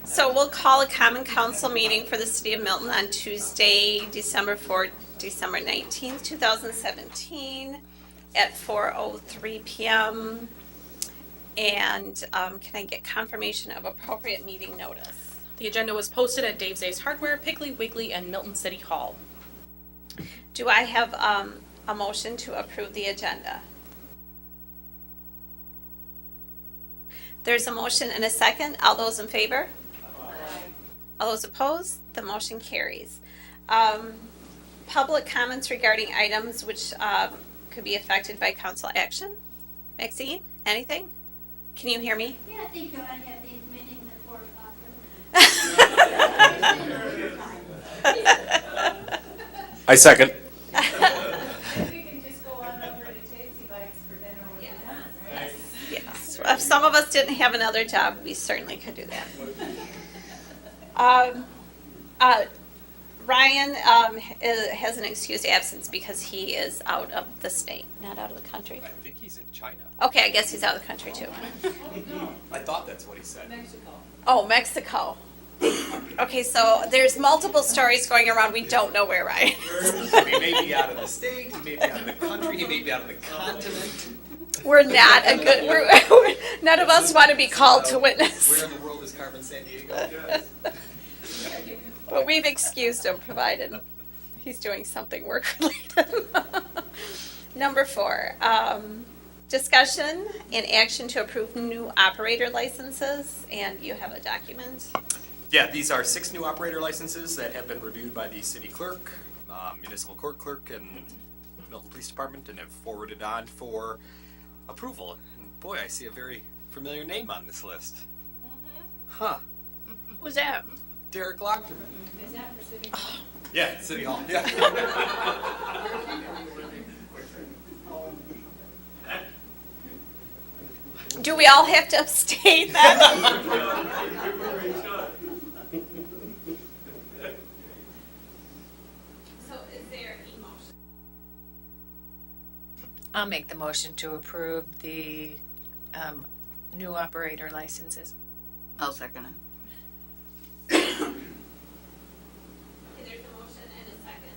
So we'll call a common council meeting for the city of Milton on Tuesday, December 4th, December 19th, 2017 at 4:03 p.m. And can I get confirmation of appropriate meeting notice? The agenda was posted at Dave's Ace Hardware, Piggly Wiggly, and Milton City Hall. Do I have a motion to approve the agenda? There's a motion and a second. All those in favor? All those opposed? The motion carries. Public comments regarding items which could be affected by council action. Maxine, anything? Can you hear me? Yeah, I think you ought to have these meetings at 4 o'clock. I second. We can just go on over to Tasty Bites for dinner when we're done, right? Yes. If some of us didn't have another job, we certainly could do that. Ryan has an excused absence because he is out of the state, not out of the country. I think he's in China. Okay, I guess he's out of the country too. I thought that's what he said. Mexico. Oh, Mexico. Okay, so there's multiple stories going around. We don't know where Ryan is. He may be out of the state, he may be out of the country, he may be out of the continent. We're not a good. None of us want to be called to witness. Where in the world is Carmen Sandiego? But we've excused him, provided he's doing something work-related. Number 4, discussion and action to approve new operator licenses, and you have a document. Yeah, these are 6 new operator licenses that have been reviewed by the city clerk, municipal court clerk, and Milton Police Department, and have forwarded on for approval. And boy, I see a very familiar name on this list. Huh. Who's that? Derek Lochterman. Is that for city? Yeah, City Hall, yeah. Do we all have to abstain then? So is there a motion? I'll make the motion to approve the new operator licenses. I'll second it. Okay, there's a motion and a second.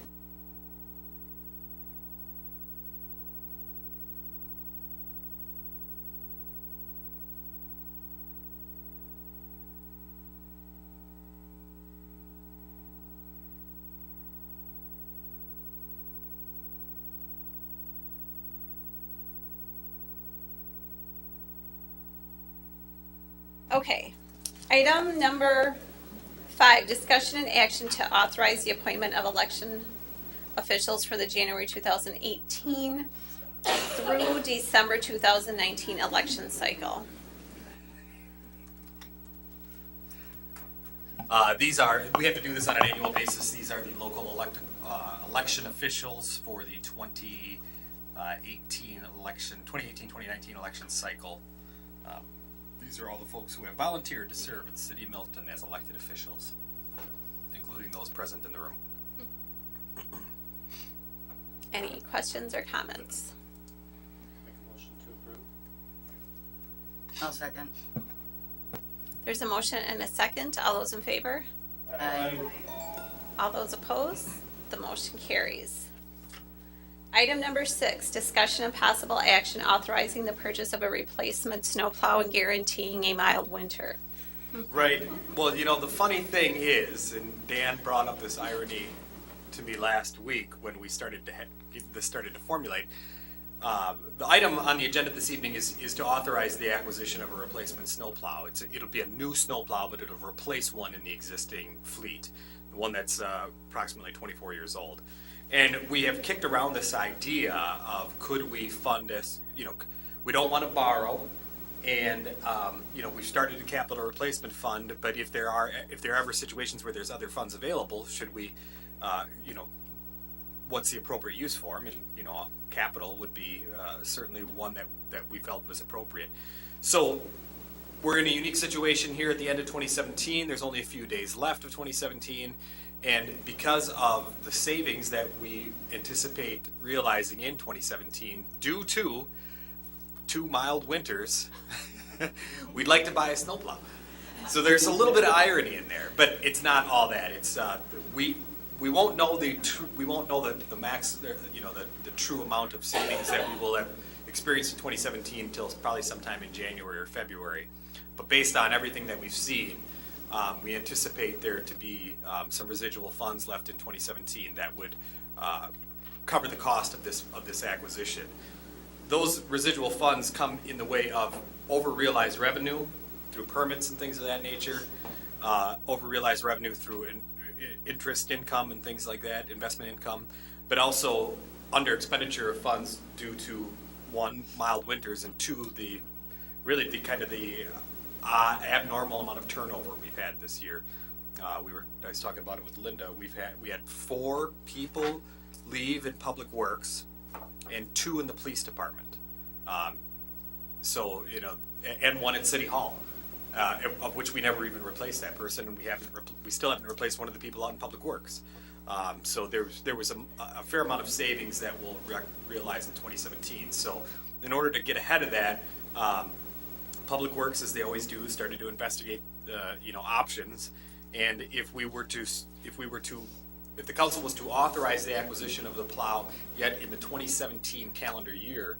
Okay, item number 5, discussion and action to authorize the appointment of election officials for the January 2018 through December 2019 election cycle. We have to do this on an annual basis. These are the local election officials for the 2018, 2019 election cycle. These are all the folks who have volunteered to serve in the city of Milton as elected officials, including those present in the room. Any questions or comments? Make a motion to approve. I'll second. There's a motion and a second. All those in favor? Aye. All those opposed? The motion carries. Item number 6, discussion and possible action authorizing the purchase of a replacement snowplow and guaranteeing a mild winter. Right. Well, you know, the funny thing is, and Dan brought up this irony to me last week when we started to this started to formulate. The item on the agenda this evening is to authorize the acquisition of a replacement snowplow. It'll be a new snowplow, but it'll replace one in the existing fleet, the one that's approximately 24 years old. And we have kicked around this idea of could we fund this? You know, we don't want to borrow, and you know, we've started a capital replacement fund. But if there are ever situations where there's other funds available, should we, you know, what's the appropriate use for them? And you know, capital would be certainly one that we felt was appropriate. So we're in a unique situation here at the end of 2017. There's only a few days left of 2017. And because of the savings that we anticipate realizing in 2017 due to 2 mild winters, we'd like to buy a snowplow. So there's a little bit of irony in there, but it's not all that. It's we won't know we won't know the max, the true amount of savings that we will have experienced in 2017 until probably sometime in January or February. But based on everything that we've seen, we anticipate there to be some residual funds left in 2017 that would cover the cost of this acquisition. Those residual funds come in the way of over-realized revenue through permits and things of that nature, over-realized revenue through interest income and things like that, investment income, but also under expenditure of funds due to, one, mild winters, and two, the abnormal amount of turnover we've had this year. I was talking about it with Linda. We had 4 people leave in Public Works and 2 in the police department. So, and 1 at City Hall, of which we never even replaced that person, and we still haven't replaced one of the people out in Public Works. So there was a fair amount of savings that we'll realize in 2017. So in order to get ahead of that, Public Works, as they always do, started to investigate options. And if the council was to authorize the acquisition of the plow yet in the 2017 calendar year,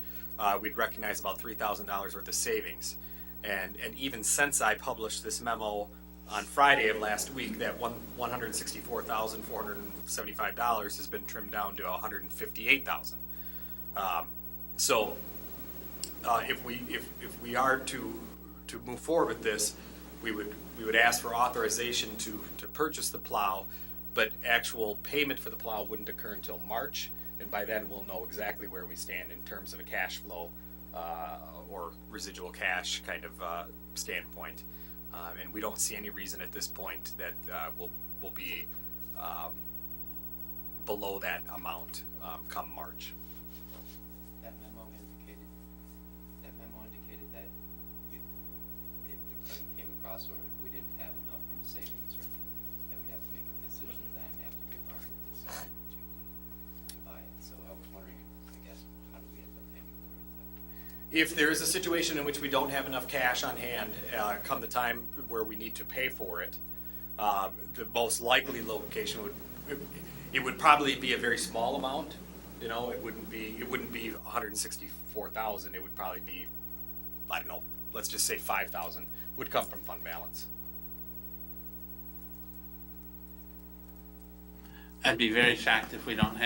we'd recognize about $3,000 worth of savings. And even since I published this memo on Friday of last week, that $164,475 has been trimmed down to $158,000. So if we are to move forward with this, we would ask for authorization to purchase the plow, but actual payment for the plow wouldn't occur until March, and by then we'll know exactly where we stand in terms of a cash flow or residual cash kind of standpoint. And we don't see any reason at this point that we'll be below that amount come March. That memo indicated that if we came across or if we didn't have enough from savings, or that we'd have to make a decision then after we've already decided to buy it. So I was wondering, I guess, how do we end up paying for it? If there is a situation in which we don't have enough cash on hand, come the time where we need to pay for it, the most likely location would probably be a very small amount. It wouldn't be 164,000. It would probably be, I don't know, let's just say 5,000 would come from fund balance. I'd be very shocked if we don't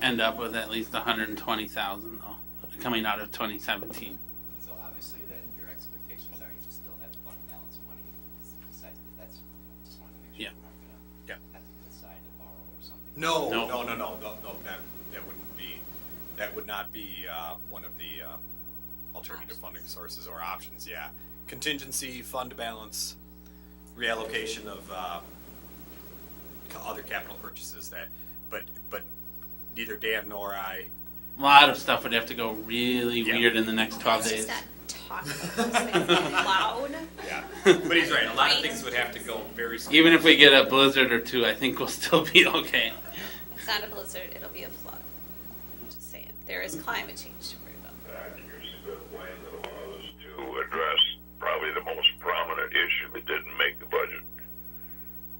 end up with at least 120,000 though, coming out of 2017. So obviously then your expectations are you still have fund balance money besides that. That's, just want to make sure Yeah. we're not gonna have to decide to borrow or something. No. That would not be one of the alternative funding sources or options. Yeah, contingency, fund balance, reallocation of other capital purchases. But neither Dan nor I. A lot of stuff would have to go really weird in the next 12 Let's days. just not talk about those things out loud. Yeah, but he's right. A lot of things would have to go very smoothly. Even if we get a blizzard or 2, I think we'll still be okay. It's not a blizzard, it'll be a flood. Just saying, there is climate change to worry about. I think it's a good plan that allows us to address probably the most prominent issue that didn't make the budget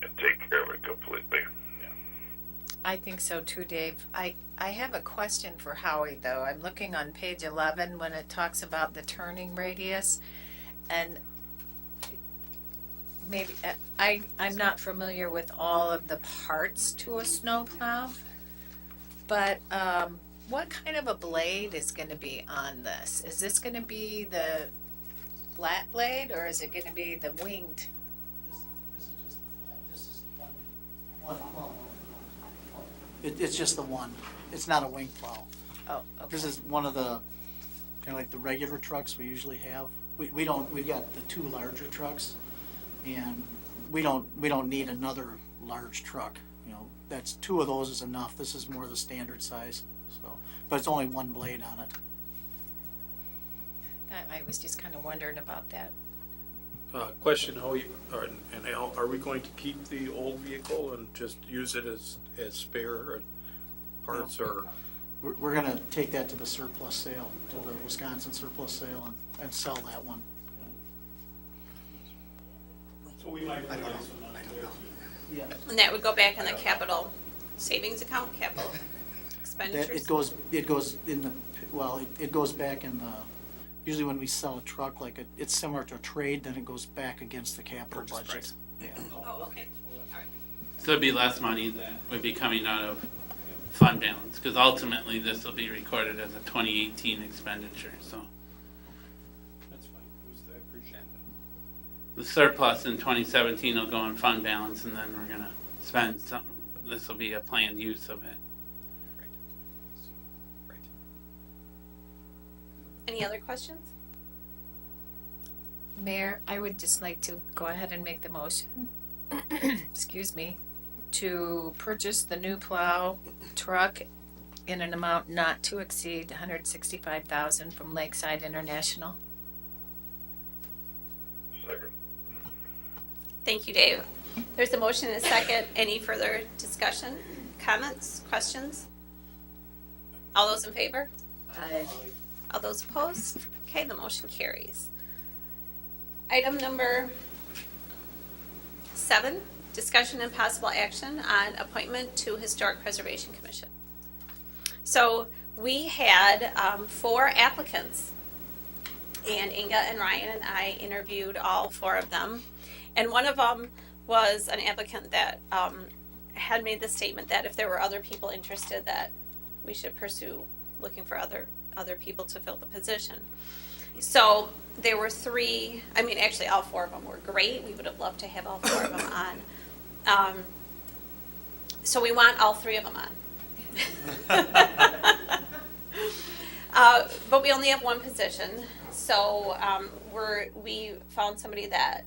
and take care of it completely. I think so too, Dave. I have a question for Howie though. I'm looking on page 11 when it talks about the turning radius, and maybe I'm not familiar with all of the parts to a snowplow, but what kind of a blade is going to be on this? Is this going to be the flat blade or is it going to be the winged? This is just flat. This is one plow. It's just the one. It's not a wing plow. Oh, okay. This is one of the, kind of like the regular trucks we usually have. We got the 2 larger trucks, and we don't need another large truck. That's 2 of those is enough. This is more the standard size. So, but it's only 1 blade on it. I was just kind of wondering about that. Question, are we going to keep the old vehicle and just use it as spare parts, or? We're gonna take that to the surplus sale, to the Wisconsin surplus sale, and sell that one. So we might I don't raise know. some money I don't there. know. Yeah. And that would go back in the capital savings account, capital That, expenditures? it goes in the, well, it goes back in the, usually when we sell a truck, like, it's similar to a trade, then it goes back against the capital Purchase budget. price. Yeah. Oh, okay. All right. So it'd be less money that would be coming out of fund balance, because ultimately this will be recorded as a 2018 expenditure, so. That's fine, Bruce, I appreciate that. The surplus in 2017 will go in fund balance, and then we're gonna spend some, this will be a planned use of it. Right. Any other questions? Mayor, I would just like to go ahead and make the motion, excuse me, to purchase the new plow truck in an amount not to exceed $165,000 from Lakeside International. Second. Thank you, Dave. There's a motion and a second. Any further discussion, comments, questions? All those in favor? Aye. All those opposed? Okay, the motion carries. Item number 7, discussion and possible action on appointment to Historic Preservation Commission. So we had 4 applicants, and Inga and Ryan and I interviewed all 4 of them. And one of them was an applicant that had made the statement that if there were other people interested, that we should pursue looking for other people to fill the position. So there were 3, I mean, actually all 4 of them were great. We would have loved to have all 4 of them on. So we want all 3 of them on. But we only have 1 position. So we found somebody that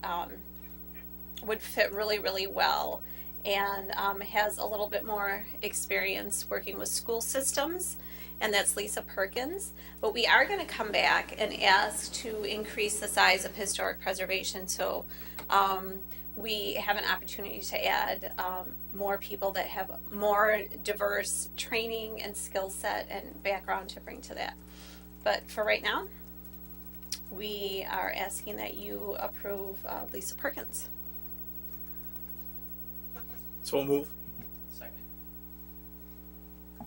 would fit really, really well and has a little bit more experience working with school systems, and that's Lisa Perkins. But we are going to come back and ask to increase the size of historic preservation, so we have an opportunity to add more people that have more diverse training and skill set and background to bring to that. But for right now, we are asking that you approve Lisa Perkins. So move. Second.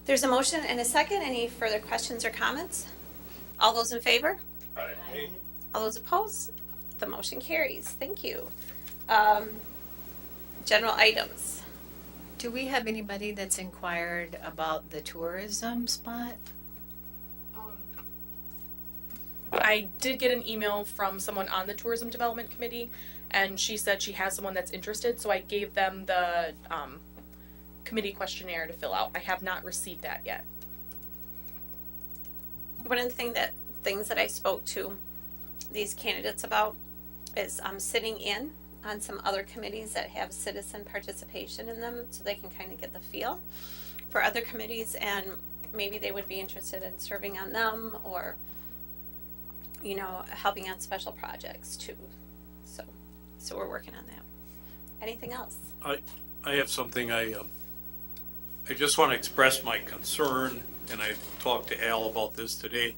There's a motion and a second. Any further questions or comments? All those in favor? Aye. All those opposed? The motion carries. Thank you. General items. Do we have anybody that's inquired about the tourism spot? I did get an email from someone on the Tourism Development Committee, and she said she has someone that's interested, so I gave them the committee questionnaire to fill out. I have not received that yet. One of the things that I spoke to these candidates about is sitting in on some other committees that have citizen participation in them, so they can kind of get the feel for other committees, and maybe they would be interested in serving on them, or helping on special projects too. So we're working on that. Anything else? I have something, I just want to express my concern, and I talked to Al about this today.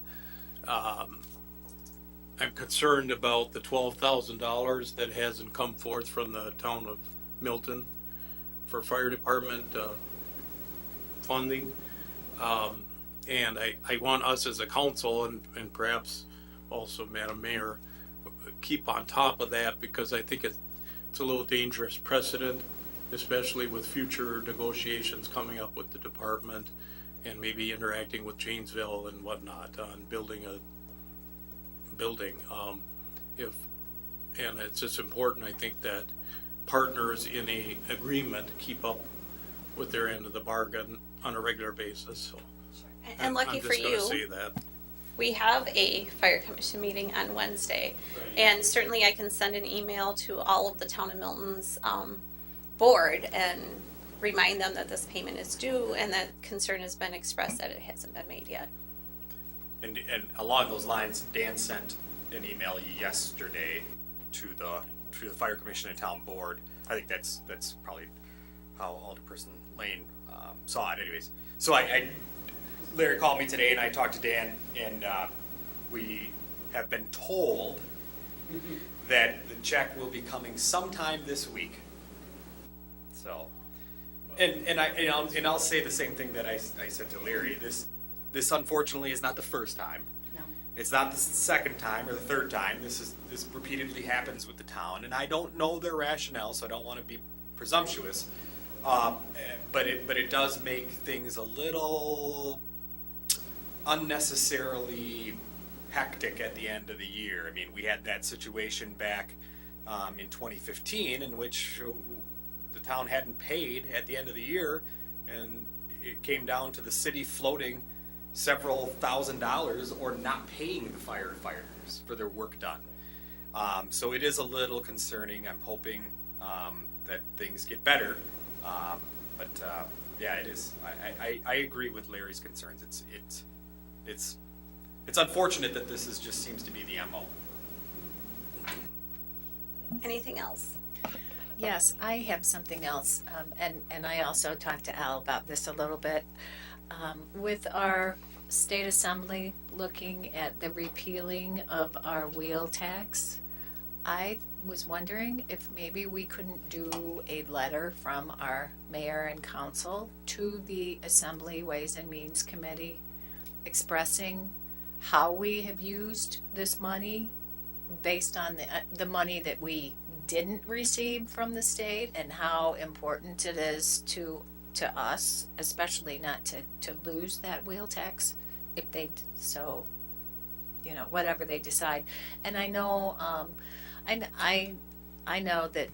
I'm concerned about the $12,000 that hasn't come forth from the town of Milton for fire department funding. And I want us as a council, and perhaps also Madam Mayor, keep on top of that, because I think it's a little dangerous precedent, especially with future negotiations coming up with the department and maybe interacting with Janesville and whatnot on building a building. And it's just important, I think, that partners in a agreement keep up with their end of the bargain on a regular basis. So And lucky for I'm you, just gonna say that. we have a fire commission meeting on Wednesday. Right. And certainly I can send an email to all of the town of Milton's board and remind them that this payment is due and that concern has been expressed that it hasn't been made yet. And along those lines, Dan sent an email yesterday to the fire commission and town board. I think that's probably how Alderperson Lane saw it, anyways. So Larry called me today, and I talked to Dan, and we have been told that the check will be coming sometime this week. So, and I'll say the same thing that I said to Larry. This unfortunately is not the first time. No. It's not the second time or the third time. This repeatedly happens with the town, and I don't know their rationale, so I don't want to be presumptuous. But it does make things a little unnecessarily hectic at the end of the year. I mean, we had that situation back in 2015 in which the town hadn't paid at the end of the year, and it came down to the city floating several $1,000s or not paying the firefighters for their work done. So it is a little concerning. I'm hoping that things get better. But yeah, it is. I agree with Larry's concerns. It's unfortunate that this just seems to be the MO. Anything else? Yes, I have something else, and I also talked to Al about this a little bit. With our state assembly looking at the repealing of our wheel tax, I was wondering if maybe we couldn't do a letter from our mayor and council to the Assembly Ways and Means Committee expressing how we have used this money based on the money that we didn't receive from the state, and how important it is to us, especially not to lose that wheel tax if they, so, whatever they decide. And I know, I know that,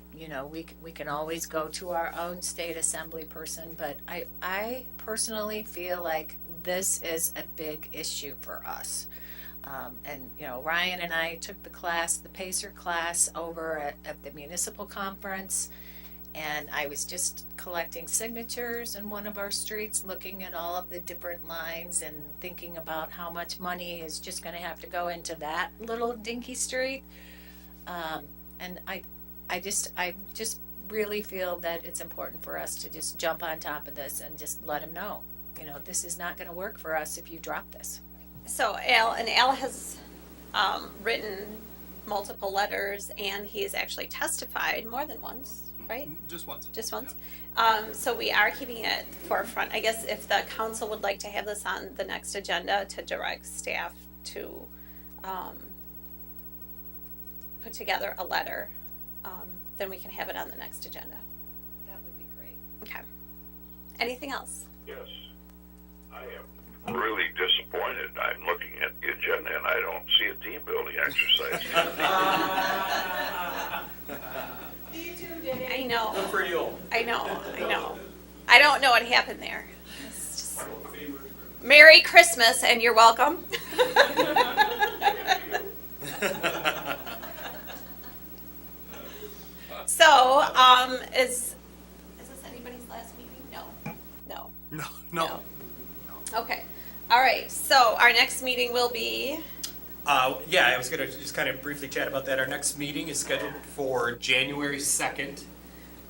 we can always go to our own state assembly person, but I personally feel like this is a big issue for us. And Ryan and I took the PACER class over at the municipal conference, and I was just collecting signatures in one of our streets, looking at all of the different lines and thinking about how much money is just gonna have to go into that little dinky street. And I just really feel that it's important for us to just jump on top of this and just let them know, this is not gonna work for us if you drop this. So Al has written multiple letters, and he has actually testified more than once, right? Just once. Just once. So we are keeping it at the forefront. I guess if the council would like to have this on the next agenda to direct staff to put together a letter, then we can have it on the next agenda. That would be great. Okay. Anything else? Yes. I am really disappointed. I'm looking at the agenda and I don't see a team building exercise. You two did it. I know. Good for you. I know. I don't know what happened there. It's just... Merry Christmas, and you're welcome. So, is this anybody's last meeting? No. No. Okay. All right. So our next meeting will be. Yeah, I was gonna just kind of briefly chat about that. Our next meeting is scheduled for January 2nd,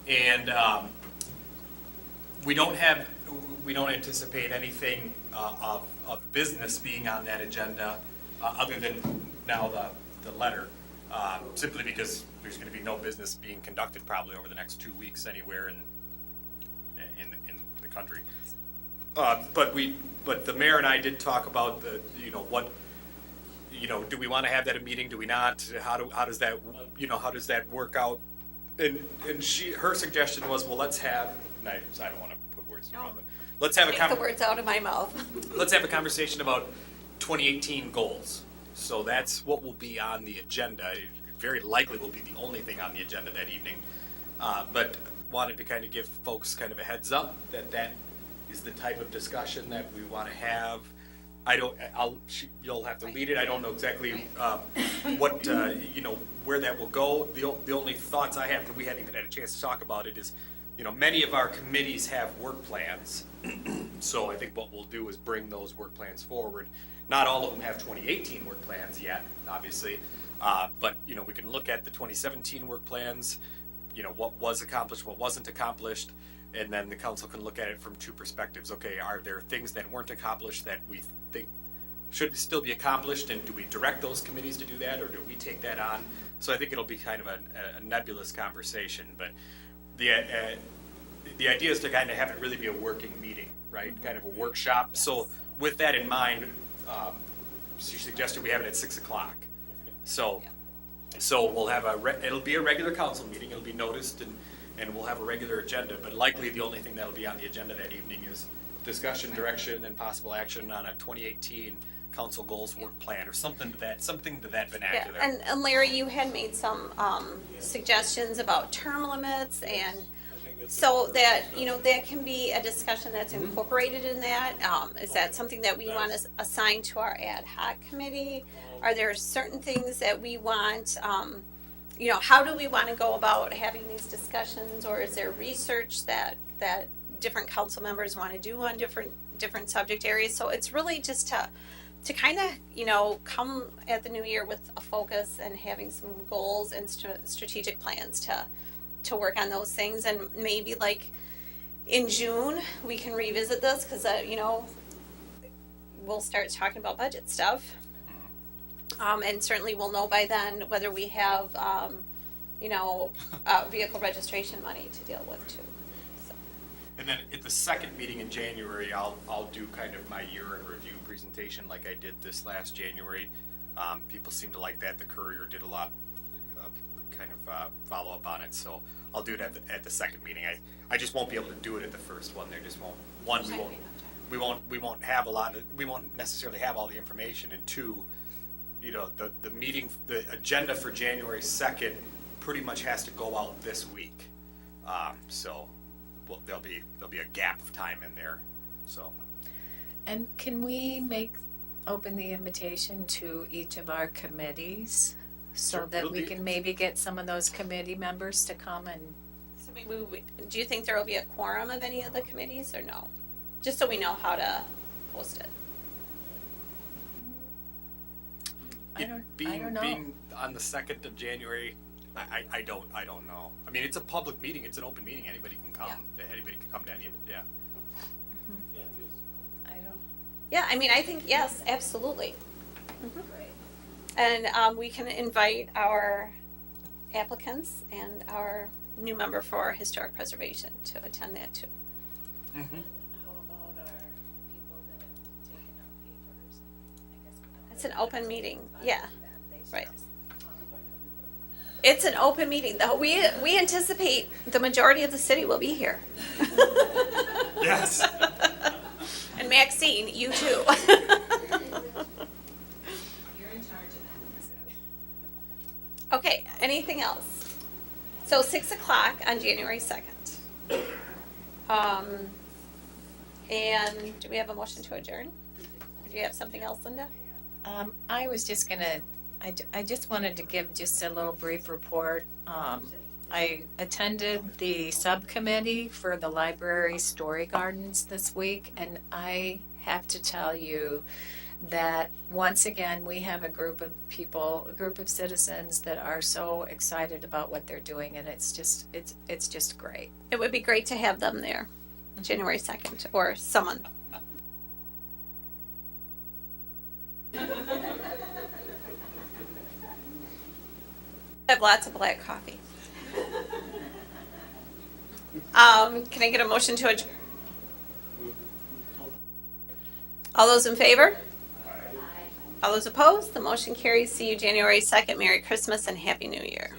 and we don't anticipate anything of business being on that agenda, other than now the letter, simply because there's gonna be no business being conducted probably over the next 2 weeks anywhere in the country. But the mayor and I did talk about do we want to have that a meeting? Do we not? How does that work out? And her suggestion was, well, let's have, and I don't want to put words in your mouth, but let's have Take the words out of my mouth. let's have a conversation about 2018 goals. So that's what will be on the agenda. It very likely will be the only thing on the agenda that evening. But wanted to kind of give folks kind of a heads up that is the type of discussion that we want to have. You'll have to lead it. I don't know exactly what where that will go. The only thoughts I have, and we hadn't even had a chance to talk about it, is many of our committees have work plans. So I think what we'll do is bring those work plans forward. Not all of them have 2018 work plans yet, obviously, but we can look at the 2017 work plans. What was accomplished, what wasn't accomplished. And then the council can look at it from two perspectives. Okay, are there things that weren't accomplished that we think should still be accomplished, and do we direct those committees to do that, or do we take that on? So I think it'll be kind of a nebulous conversation, but the idea is to kind of have it really be a working meeting, right? Kind of a workshop. So with that in mind, she suggested we have it at 6 o'clock. So we'll have it'll be a regular council meeting, it'll be noticed, and we'll have a regular agenda, but likely the only thing that'll be on the agenda that evening is discussion, direction, and possible action on a 2018 council goals work plan, or something to that Yeah, vernacular. and Larry, you had made some suggestions about term limits, and so that, that can be a discussion that's incorporated in that. Is that something that we want to assign to our ad hoc committee? Are there certain things that we want, how do we want to go about having these discussions, or is there research that different council members want to do on different subject areas? So it's really just to kind of, come at the new year with a focus and having some goals and strategic plans to work on those things. And maybe like in June, we can revisit this because, we'll start talking about budget stuff. And certainly we'll know by then whether we have, vehicle registration money to deal with too. And then at the second meeting in January, I'll do kind of my year in review presentation like I did this last January. People seem to like that. The Courier did a lot of kind of follow up on it, so I'll do it at the second meeting. I just won't be able to do it at the first one. There just won't. We won't necessarily have all the information, and two, the meeting, the agenda for January 2nd pretty much has to go out this week. So there'll be a gap of time in there. So. And can we open the invitation to each of our committees so Sure, that it'll we be- can maybe get some of those committee members to come and, So do you think there will be a quorum of any of the committees or no? Just so we know how to post it. I don't know. Being on the 2nd of January, I don't know. I mean, it's a public meeting, it's an open meeting, anybody can come. Anybody can come to any of it, yeah. I don't, Yeah, I mean, I think, yes, absolutely. And we can invite our applicants and our new member for historic preservation to attend that too. how about our people that have taken out papers? I guess we don't. It's an open meeting, yeah, They right. still- It's an open meeting, though. We anticipate the majority of the city will be here. Yes. And Maxine, you too. You're in charge of that. Okay, anything else? So 6 o'clock on January 2nd. And do we have a motion to adjourn? Or do you have something else, Linda? I was just gonna, I just wanted to give just a little brief report. I attended the subcommittee for the library story gardens this week, and I have to tell you that once again, we have a group of people, a group of citizens that are so excited about what they're doing, and it's just great. It would be great to have them there, January 2nd, or someone. I have lots of black coffee. Can I get a motion to adjourn? All those in favor? All those opposed? The motion carries. See you January 2nd. Merry Christmas and Happy New Year.